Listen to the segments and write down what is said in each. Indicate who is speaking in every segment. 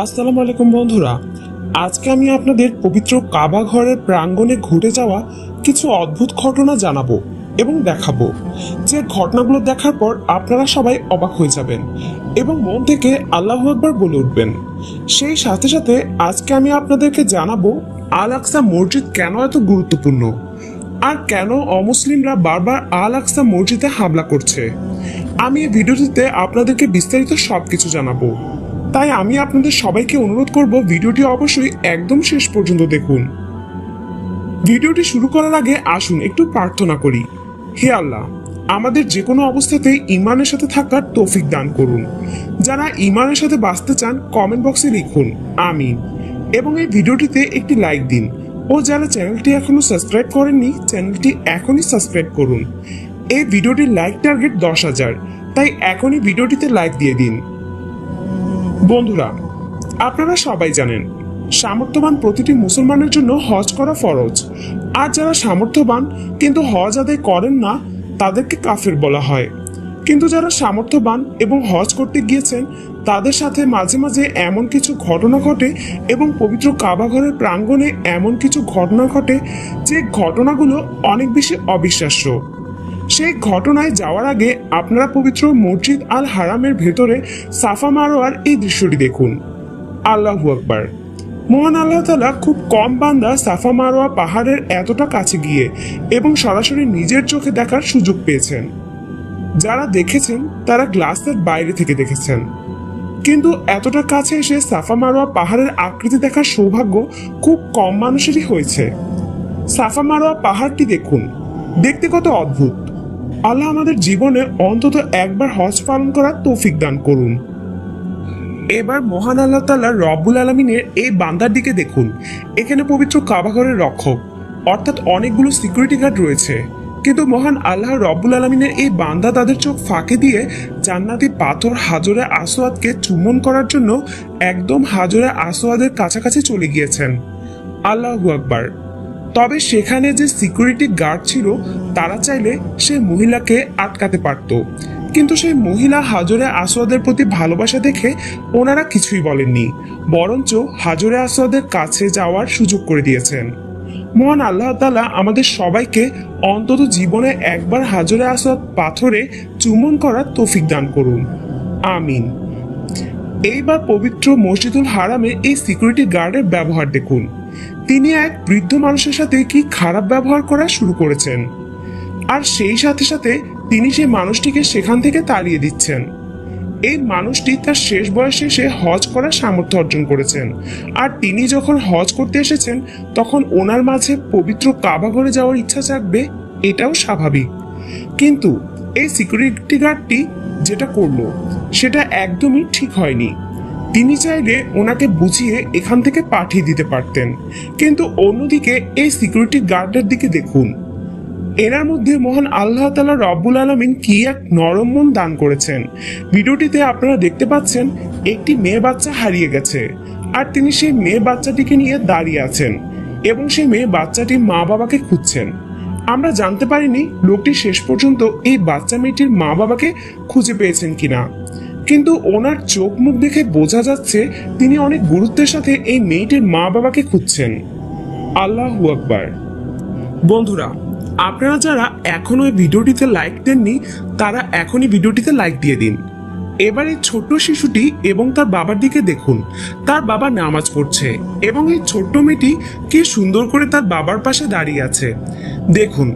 Speaker 1: আসসালামু আলাইকুম বন্ধুরা, আজকে আমি আপনাদের পবিত্র কাবা ঘরের প্রাঙ্গণে ঘটে যাওয়া কিছু অদ্ভুত ঘটনা জানাবো এবং দেখাবো, যে ঘটনাগুলো দেখার পর আপনারা সবাই অবাক হয়ে যাবেন এবং মন থেকে আল্লাহু আকবার বলে উঠবেন। সেই সাথে সাথে আজকে আমি আপনাদেরকে জানাবো আল আকসা মসজিদ কেন এত গুরুত্বপূর্ণ আর কেন অমুসলিমরা বারবার আল আকসা মসজিদে হামলা করছে। আমি এই ভিডিওটিতে আপনাদেরকে বিস্তারিত সবকিছু জানাবো, তাই আমি আপনাদের সবাইকে অনুরোধ করব ভিডিওটি অবশ্যই একদম শেষ পর্যন্ত দেখুন। ভিডিওটি শুরু করার আগে আসুন একটু প্রার্থনা করি। হে আল্লাহ, আমাদের যে কোনো অবস্থাতেই ঈমানের সাথে থাকার তৌফিক দান করুন। যারা ঈমানের সাথে বাঁচতে চান কমেন্ট বক্সে লিখুন আমিন এবং এই ভিডিওটিতে একটি লাইক দিন। ও যারা চ্যানেলটি এখনো সাবস্ক্রাইব করেননি, চ্যানেলটি এখনই সাবস্ক্রাইব করুন। এই ভিডিওটির লাইক টার্গেট 10,000, তাই এখনই ভিডিওটিতে লাইক দিয়ে দিন। বন্ধুরা, আপনারা সবাই জানেন সামর্থ্যবান প্রতিটি মুসলমানের জন্য হজ করা ফরজ, আর যারা সামর্থ্যবান কিন্তু হজ আদায় করেন না তাদেরকে কাফের বলা হয়। কিন্তু যারা সামর্থ্যবান এবং হজ করতে গিয়েছেন তাদের সাথে মাঝে মাঝে এমন কিছু ঘটনা ঘটে এবং পবিত্র কাবা ঘরের প্রাঙ্গণে এমন কিছু ঘটনা ঘটে যে ঘটনাগুলো অনেক বেশি অবিশ্বাস্য। সেই ঘটনায় যাওয়ার আগে আপনারা পবিত্র মসজিদ আল হারামের ভেতরে সাফা মারোয়ার এই দৃশ্যটি দেখুন। আল্লাহু আকবার। মহান আল্লাহ তাআলা খুব কম বান্দা সাফা মারোয়া পাহাড়ের এতটা কাছে গিয়ে এবং সরাসরি নিজের চোখে দেখার সুযোগ পেয়েছেন। যারা দেখেছেন তারা গ্লাসের বাইরে থেকে দেখেছেন, কিন্তু এতটা কাছে এসে সাফা মারোয়া পাহাড়ের আকৃতি দেখার সৌভাগ্য খুব কম মানুষেরই হয়েছে। সাফা মারোয়া পাহাড়টি দেখুন, দেখতে কত অদ্ভুত। আল্লাহ আমাদের জীবনে অন্তত একবার হজ পালন করার তৌফিক দান করুন। এবার মহান আল্লাহ তাআলা রব্বুল আলামিনের এই বান্দার দিকে দেখুন। এখানে পবিত্র কাবা ঘরের রক্ষক অর্থাৎ অনেকগুলো সিকিউরিটি গার্ড রয়েছে, কিন্তু মহান আল্লাহ রব্বুল আলামিনের এই বান্দা তাদের চোখ ফাঁকে দিয়ে জান্নাতি পাথর হাজরে আসওয়াদকে চুম্বন করার জন্য একদম হাজরে আসওয়াদের কাছাকাছি চলে গিয়েছেন। আল্লাহু আকবার। তবে সেখানে যে সিকিউরিটি গার্ড ছিল তারা চাইলে সেই মহিলাকে আটকাতে পারত, কিন্তু সেই মহিলা হাজরে আসওয়াদের প্রতি ভালোবাসা দেখে ওনারা কিছুই বলেননি, বরঞ্চ হাজরে আসওয়াদের কাছে যাওয়ার সুযোগ করে দিয়েছেন। মহান আল্লাহ তাআলা আমাদের সবাইকে অন্তত জীবনে একবার হাজরে আসওয়াদ পাথরে চুম্বন করার তৌফিক দান করুন আমিন। এইবার পবিত্র মসজিদুল হারামে এই সিকিউরিটি গার্ডের ব্যবহার দেখুন। তিনি এক বৃদ্ধ মানুষের সাথে কি খারাপ ব্যবহার করা শুরু করেছেন, আর সেই সাথে সাথে তিনি সেই মানুষটিকে সেখান থেকে তাড়িয়ে দিচ্ছেন। এই মানুষটি তার শেষ বয়সে এসে হজ করার সামর্থ্য অর্জন করেছেন, আর তিনি যখন হজ করতে এসেছেন তখন ওনার মাঝে পবিত্র কাবা ঘরে যাওয়ার ইচ্ছা জাগবে, এটাও স্বাভাবিক। কিন্তু এই সিকিউরিটি গার্ডটি যেটা করলো সেটা একদমই ঠিক হয়নি। তিনি চাইলে ওনাকে বুঝিয়ে এখান থেকে পাঠিয়ে দিতে পারতেন, কিন্তু অন্যদিকে এই সিকিউরিটি গার্ডের দিকে দেখুন। এনার মধ্যে মহান আল্লাহ তাআলা রব্বুল আলামিন কি এক নরম মন দান করেছেন। ভিডিওটিতে আপনারা দেখতে পাচ্ছেন একটি মেয়ে বাচ্চা হারিয়ে গেছে, আর তিনি সেই মেয়ে বাচ্চাটিকে নিয়ে দাঁড়িয়ে আছেন এবং সেই মেয়ে বাচ্চাটি মা বাবাকে খুঁজছেন। আমরা জানতে পারিনি লোকটি শেষ পর্যন্ত এই বাচ্চা মেয়েটির মা বাবাকে খুঁজে পেয়েছেন কিনা, কিন্তু ওনার চোখ মুখ দেখে বোঝা যাচ্ছে তিনি অনেক গুরুত্বের সাথে এই মেয়েটির মা বাবাকে খুঁজছেন। আল্লাহু আকবার। বন্ধুরা, আপনারা যারা এখনো এই ভিডিওটিতে লাইক দেননি তারা এখনই ভিডিওটিতে লাইক দিয়ে দিন। এবার এই ছোট্ট শিশুটি এবং তার বাবার দিকে দেখুন। তার বাবা নামাজ পড়ছে এবং এই ছোট্ট মেয়েটি কি সুন্দর করে তার বাবার পাশে দাঁড়িয়ে আছে। দেখুন,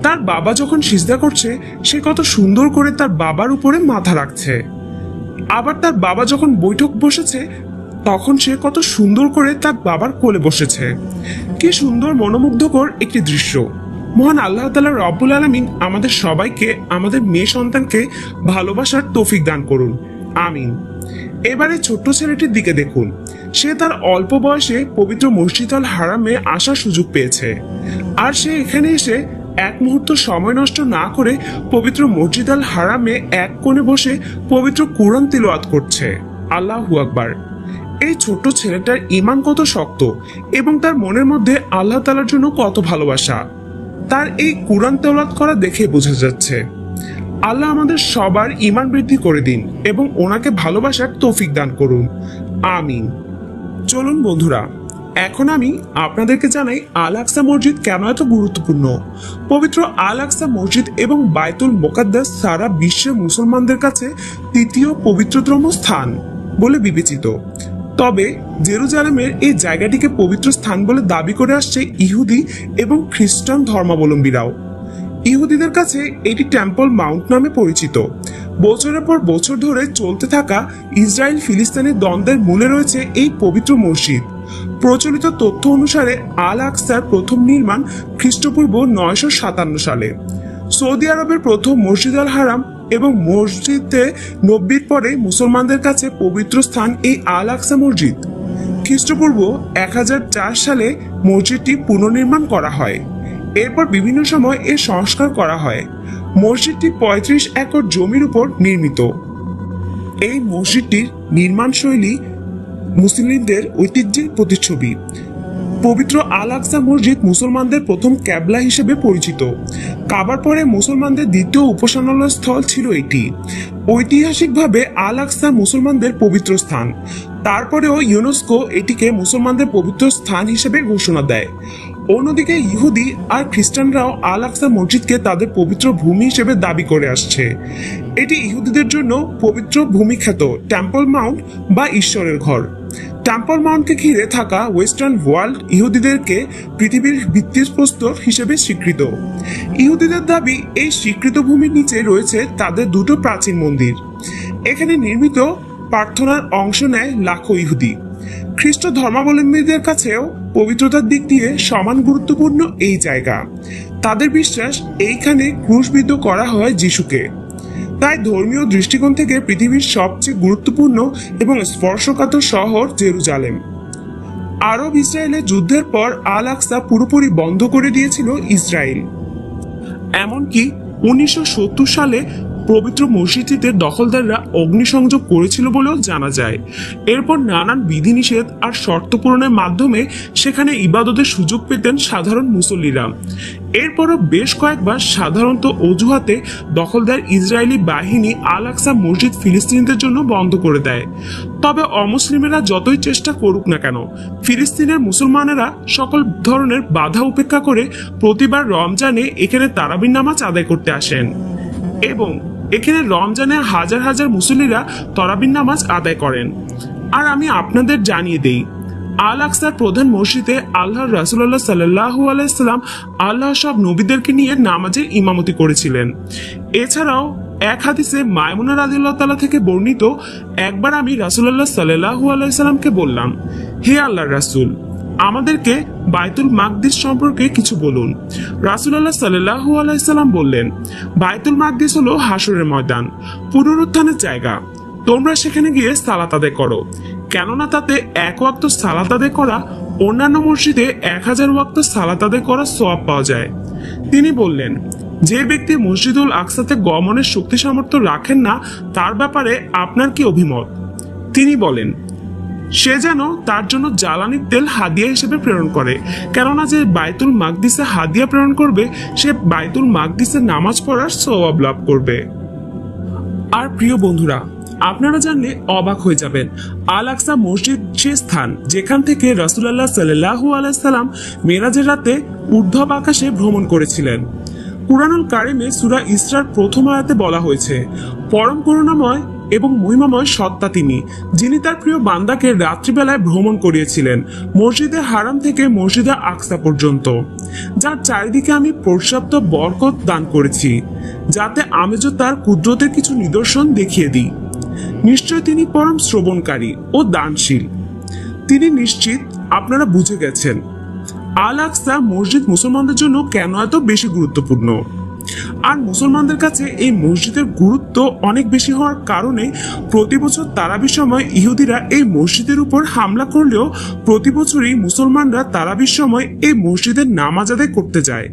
Speaker 1: তার বাবা যখন সিজদা করছে সে কত সুন্দর করে তার বাবার উপরে মাথা রাখছে। আবার তার বাবা যখন বৈঠক বসেছে তখন সে কত সুন্দর করে তার বাবার কোলে বসেছে। কি সুন্দর মনোমুগ্ধকর একটি দৃশ্য। মহান আল্লাহ তাআলা রব্বুল আলামিন আমাদের সবাইকে আমাদের মেয়ে সন্তানকে ভালোবাসার তৌফিক দান করুন আমিন। এবারে ছোট্ট ছেলেটির দিকে দেখুন। সে তার অল্প বয়সে পবিত্র মসজিদ আল হারামে আসার সুযোগ পেয়েছে, আর সে এখানে এসে এক মুহূর্ত সময় নষ্ট না করে পবিত্র মসজিদ আল হারামে এক কোণে বসে পবিত্র কুরআন তিলাওয়াত করছে। আল্লাহু আকবার। এই ছোট্ট ছেলেটার ঈমান কত শক্ত এবং তার মনের মধ্যে আল্লাহ তাআলার জন্য কত ভালোবাসা, তার এই কুরআন তেলাওয়াত করা দেখে বোঝা যাচ্ছে। আল্লাহ আমাদের সবার ঈমান বৃদ্ধি করে দিন এবং ওনাকে ভালোবাসার তৌফিক দান করুন আমিন। চলুন বন্ধুরা, এখন আমি আপনাদেরকে জানাই আল আকসা মসজিদ কেন এত গুরুত্বপূর্ণ। পবিত্র আল আকসা মসজিদ এবং বায়তুল মোকাদ্দাস সারা বিশ্বের মুসলমানদের কাছে তৃতীয় পবিত্রতম স্থান বলে বিবেচিত। তবে জেরুজালেমের এই জায়গাটিকে পবিত্র স্থান বলে দাবি করে আসছে ইহুদি এবং খ্রিস্টান ধর্মাবলম্বীরাও। ইহুদিদের কাছে এটি টেম্পল মাউন্ট নামে পরিচিত। বছরের পর বছর ধরে চলতে থাকা ইসরায়েল ফিলিস্তিনি দ্বন্দ্বের মূলে রয়েছে এই পবিত্র মসজিদ। প্রচলিত তথ্য অনুসারে আল আকসার প্রথম নির্মাণ খ্রিস্টপূর্ব 957 সালে। সৌদি আরবের প্রথম মসজিদ আল হারাম এবং মসজিদে নববীর পরে মুসলমানদের কাছে পবিত্র স্থান এই আল আকসা মসজিদ। খ্রিস্টপূর্ব 1004 সালে মসজিদটি পুনর্নির্মাণ করা হয়। এরপর বিভিন্ন সময় এর সংস্কার করা হয়। মসজিদটি 35 একর জমির উপর নির্মিত। এই মসজিদটির নির্মাণ শৈলী মুসলিমদের ঐতিহ্যের প্রতিচ্ছবি। পবিত্র আল আকসা মসজিদ মুসলমানদের প্রথম ক্যাবলা হিসেবে পরিচিত। কাবার পরে মুসলমানদের দ্বিতীয় উপাসনালয় স্থল ছিল এটি। ঐতিহাসিকভাবে আল আকসা মুসলমানদের পবিত্র স্থান। তারপরেও ইউনেস্কো এটিকে মুসলমানদের পবিত্র স্থান হিসেবে ঘোষণা দেয়। অন্যদিকে ইহুদি আর খ্রিস্টানরাও আল আকসা মসজিদকে তাদের পবিত্র ভূমি হিসেবে দাবি করে আসছে। এটি ইহুদিদের জন্য পবিত্র ভূমি খ্যাত টেম্পল মাউন্ট বা ঈশ্বরের ঘর। টেম্পল মাউন্টকে ঘিরে থাকা ওয়েস্টার্ন ওয়ার্ল্ড ইহুদিদেরকে পৃথিবীর ভিত্তিপ্রস্তর হিসেবে স্বীকৃত। ইহুদিদের দাবি এই স্বীকৃত ভূমির নিচে রয়েছে তাদের দুটো প্রাচীন মন্দির। এখানে নির্মিত প্রার্থনার অংশ নেয় লাখো ইহুদি। খ্রিস্ট ধর্মাবলম্বীদের কাছেও পবিত্রতার দিক দিয়ে সমান গুরুত্বপূর্ণ এই জায়গা। তাদের বিশ্বাস এইখানে ক্রুশবিদ্ধ করা হয় যিশুকে। তাই ধর্মীয় দৃষ্টিকোণ থেকে পৃথিবীর সবচেয়ে গুরুত্বপূর্ণ এবং স্পর্শকাতর শহর জেরুজালেম। আরব ইসরায়েলের যুদ্ধের পর আল আকসা পুরোপুরি বন্ধ করে দিয়েছিল ইসরায়েল। এমনকি 1970 সালে পবিত্র মসজিদটিতে দখলদাররা অগ্নিসংযোগ করেছিল বলেও জানা যায়। এরপর নানান বিধিনিষেধ আর শর্ত পূরণের মাধ্যমে সেখানে ইবাদতের সুযোগ পেতেন সাধারণ মুসল্লিরা। এরপরও বেশ কয়েকবার সাধারণত অজুহাতে দখলদার ইসরায়েলি বাহিনী আল আকসা মসজিদ ফিলিস্তিনিদের জন্য বন্ধ করে দেয়। তবে অমুসলিমেরা যতই চেষ্টা করুক না কেন, ফিলিস্তিনের মুসলমানেরা সকল ধরনের বাধা উপেক্ষা করে প্রতিবার রমজানে এখানে তারাবির নামাজ আদায় করতে আসেন এবং এখানে রমজানে হাজার হাজার মুসল্লিরা তারাবির নামাজ আদায় করেন। আর আমি আপনাদের জানিয়ে দেই, আল আকসার প্রধান মসজিদে আল্লাহর রাসূলুল্লাহ সাল্লাল্লাহু আলাইহি সাল্লাম আল্লাহ সব নবীদেরকে নিয়ে নামাজের ইমামতি করেছিলেন। এছাড়াও এক হাদিসে মায়মুনা রাদিয়াল্লাহু তাআলা থেকে বর্ণিত, একবার আমি রাসূলুল্লাহ সাল্লাল্লাহু আলাইহি সাল্লামকে বললাম, হে আল্লাহর রাসূল, আমাদেরকে বায়তুল মাকদিস সম্পর্কে কিছু বলুন। রাসূলুল্লাহ সাল্লাল্লাহু আলাইহি সাল্লাম বললেন, বায়তুল মাকদিস হলো হাসরের ময়দান, পুনরুত্থানের জায়গা। তোমরা সেখানে গিয়ে সালাত আদায় করো, কেননা তাতে এক ওয়াক্ত সালাত আদায় করা অন্যান্য মসজিদে 1000 ওয়াক্ত সালাত আদায় করার সওয়াব পাওয়া যায়। তিনি বললেন, যে ব্যক্তি মসজিদুল আকসাতে গমনের শক্তি সামর্থ্য রাখেন না, তার ব্যাপারে আপনার কি অভিমত? তিনি বলেন, সে যেন তার জন্য জ্বালানির তেল হাদিয়া হিসেবে প্রেরণ করে, কেননা যে বায়তুল মাকদিসে হাদিয়া প্রেরণ করবে সে বায়তুল মাকদিসে নামাজ পড়ার সওয়াব লাভ করবে। আর প্রিয় বন্ধুরা, আপনারা জানলে অবাক হয়ে যাবেন, আল আকসা মসজিদ সে স্থান যেখান থেকে রাসূলুল্লাহ সাল্লাল্লাহু আলাইহি সাল্লাম মেরাজের রাতে ঊর্ধ্ব আকাশে ভ্রমণ করেছিলেন। কুরআনুল কারিমে সূরা ইসরার প্রথম আয়াতে বলা হয়েছে, পরম করুণাময় এবং মহিমাময় সত্তা তিনি, যিনি তার প্রিয় বান্দাকে রাত্রিবেলায় ভ্রমণ করিয়েছিলেন মসজিদে হারাম থেকে মসজিদে আকসা পর্যন্ত, যার চারিদিকে আমি পর্যাপ্ত বরকত দান করেছি, যাতে আমিও তার কুদরতের কিছু নিদর্শন দেখিয়ে দিই। নিশ্চয় তিনি পরম শ্রবণকারী ও দানশীল। তিনি নিশ্চিত আপনারা বুঝে গেছেন আল আকসা মসজিদ মুসলমানদের জন্য কেন এত বেশি গুরুত্বপূর্ণ। আর মুসলমানদের কাছে এই মসজিদের গুরুত্ব অনেক বেশি হওয়ার কারণে প্রতি বছর তারাবির সময় ইহুদিরা এই মসজিদের উপর হামলা করলেও প্রতি বছরই মুসলমানরা তারাবির সময় এই মসজিদের নামাজ আদায় করতে যায়।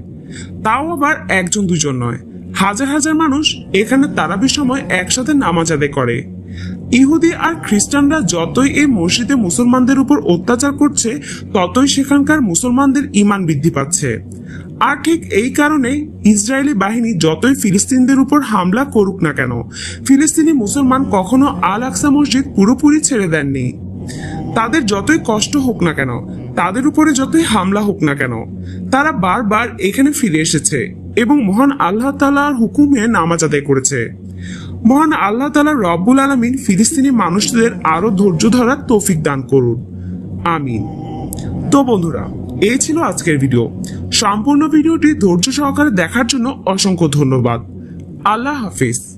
Speaker 1: তাও আবার একজন দুজন নয়, হাজার হাজার মানুষ এখানে তারাবির সময় একসাথে নামাজ আদায় করে। ইহুদি আর খ্রিস্টানরা যতই এই মসজিদে মুসলমানদের উপর অত্যাচার করছে, ততই সেখানকার মুসলমানদের ঈমান বৃদ্ধি পাচ্ছে। আর ঠিক এই কারণে ইসরায়েলি বাহিনী যতই ফিলিস্তিনদের উপর হামলা করুক না কেন, ফিলিস্তিনি মুসলমান কখনো আল আকসা মসজিদ পুরোপুরি ছেড়ে দেননি। তাদের যতই কষ্ট হোক না কেন, তাদের উপরে যতই হামলা হোক না কেন, তারা বারবার এখানে ফিরে এসেছে এবং মহান আল্লাহ তাআলার হুকুমে নামাজ আদায় করেছে। মহান আল্লাহ তাআলা রব্বুল আলামিন ফিলিস্তিনি মানুষদের আরো ধৈর্য ধরার তৌফিক দান করুন, আমিন। তো বন্ধুরা, এই ছিল আজকের ভিডিও। সম্পূর্ণ ভিডিওটি ধৈর্য সহকারে দেখার জন্য অসংখ্য ধন্যবাদ। আল্লাহ হাফিজ।